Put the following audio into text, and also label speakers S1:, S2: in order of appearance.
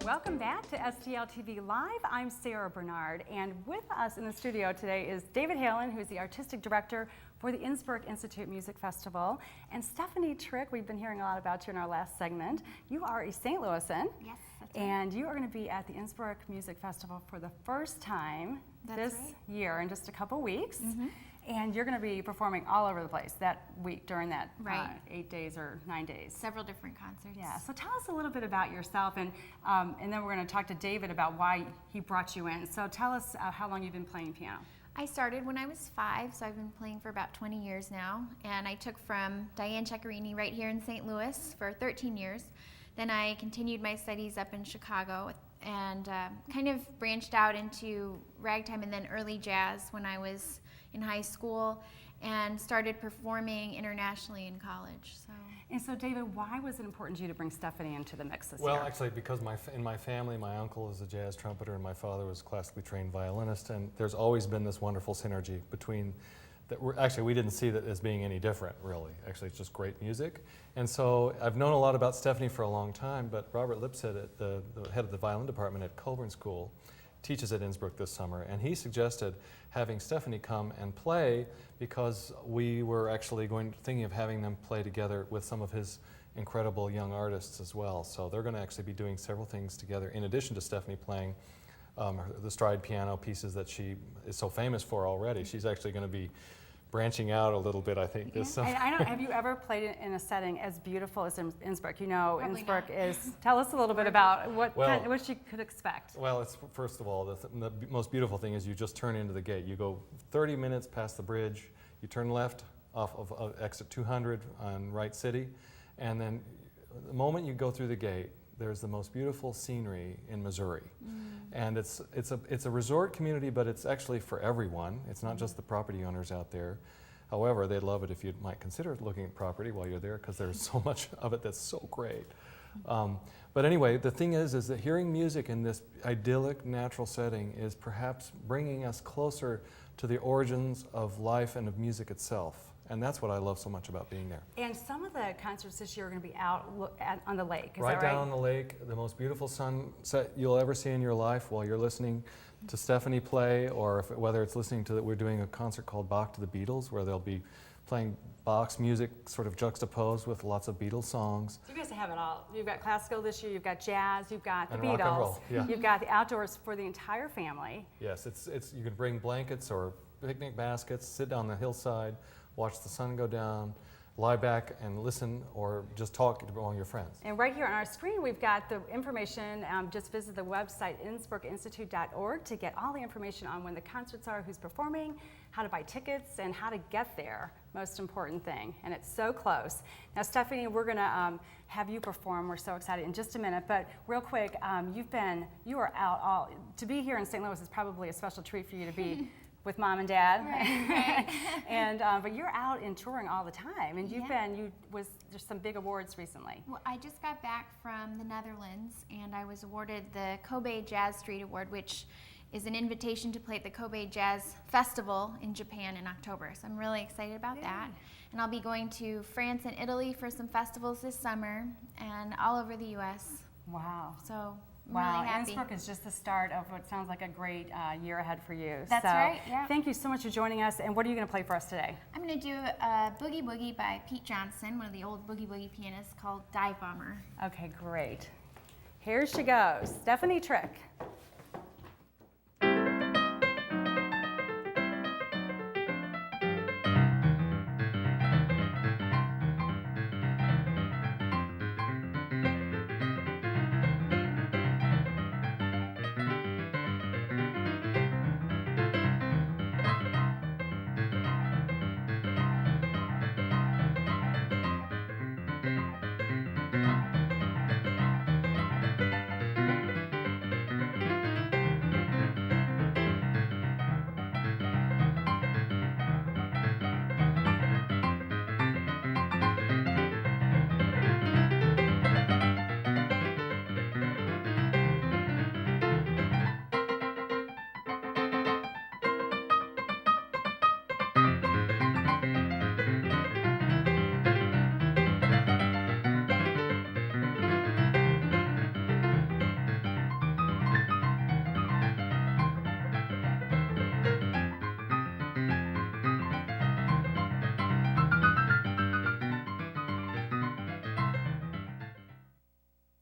S1: Welcome back to STL TV Live. I'm Sarah Bernard, and with us in the studio today is David Halen, who's the Artistic Director for the Innsbrook Institute Music Festival, and Stephanie Trick. We've been hearing a lot about you in our last segment. You are a St. Louisan.
S2: Yes, that's right.
S1: And you are going to be at the Innsbrook Music Festival for the first time this year in just a couple weeks. And you're going to be performing all over the place that week during that 8 days or 9 days.
S2: Several different concerts.
S1: Yeah, so tell us a little bit about yourself, and then we're going to talk to David about why he brought you in. So tell us how long you've been playing piano.
S2: I started when I was 5, so I've been playing for about 20 years now. And I took from Diane Ceccarini right here in St. Louis for 13 years. Then I continued my studies up in Chicago and kind of branched out into ragtime and then early jazz when I was in high school, and started performing internationally in college.
S1: And so, David, why was it important to you to bring Stephanie into the mix this year?
S3: Well, actually, because in my family, my uncle is a jazz trumpeter and my father was a classically trained violinist, and there's always been this wonderful synergy between that. Actually, we didn't see that as being any different, really. Actually, it's just great music. And so I've known a lot about Stephanie for a long time, but Robert Lipset, the head of the violin department at Coburn School, teaches at Innsbrook this summer, and he suggested having Stephanie come and play because we were actually thinking of having them play together with some of his incredible young artists as well. So they're going to actually be doing several things together in addition to Stephanie playing the stride piano pieces that she is so famous for already. She's actually going to be branching out a little bit, I think, this summer.
S1: And I don't, have you ever played in a setting as beautiful as Innsbrook? You know,
S2: Probably
S1: Innsbrook
S2: not.
S1: is, tell us a little bit about what she could expect.
S3: Well, it's first of all, the most beautiful thing is you just turn into the gate. You go 30 minutes past the bridge, you turn left off of exit 200 on Wright City, and then the moment you go through the gate, there's the most beautiful scenery in Missouri. And it's a resort community, but it's actually for everyone. It's not just the property owners out there. However, they'd love it if you might consider looking at property while you're there, because there's so much of it that's so great. But anyway, the thing is that hearing music in this idyllic, natural setting is perhaps bringing us closer to the origins of life and of music itself. And that's what I love so much about being there.
S1: And some of the concerts this year are going to be out on the lake, is
S3: right
S1: that right?
S3: down on the lake, the most beautiful sunset you'll ever see in your life while you're listening to Stephanie play, or whether it's listening to we're doing a concert called Bach to the Beatles, where they'll be playing Bach's music sort of juxtaposed with lots of Beatles songs.
S1: So you guys have it all. You've got classical this year, you've got jazz, you've got the
S3: And
S1: Beatles,
S3: rock and roll, yeah.
S1: You've got the outdoors for the entire family.
S3: Yes, it's you can bring blankets or picnic baskets, sit down the hillside, watch the sun go down, lie back and listen, or just talk to all your friends.
S1: And right here on our screen, we've got the information. Just visit the website, innsbrookinstitute.org, to get all the information on when the concerts are, who's performing, how to buy tickets, and how to get there. Most important thing. And it's so close. Now, Stephanie, we're going to have you perform. We're so excited in just a minute. But real quick, you are out to be here in St. Louis is probably a special treat for you to be with Mom and Dad,
S2: Right.
S1: and but you're out and touring all the time, and there's some big awards recently.
S2: Well, I just got back from the Netherlands, and I was awarded the Kobe Jazz Street Award, which is an invitation to play at the Kobe Jazz Festival in Japan in October. So I'm really excited about that. And I'll be going to France and Italy for some festivals this summer, and all over the U.S.
S1: Wow.
S2: So I'm
S1: wow,
S2: really happy.
S1: Innsbrook is just the start of what sounds like a great year ahead for you.
S2: That's right, yeah.
S1: Thank you so much for joining us, and what are you going to play for us today?
S2: I'm going to do Boogie Boogie by Pete Johnson, one of the old Boogie Boogie pianists, called Dive Bomber.
S1: Okay, great. Here she goes, Stephanie Trick.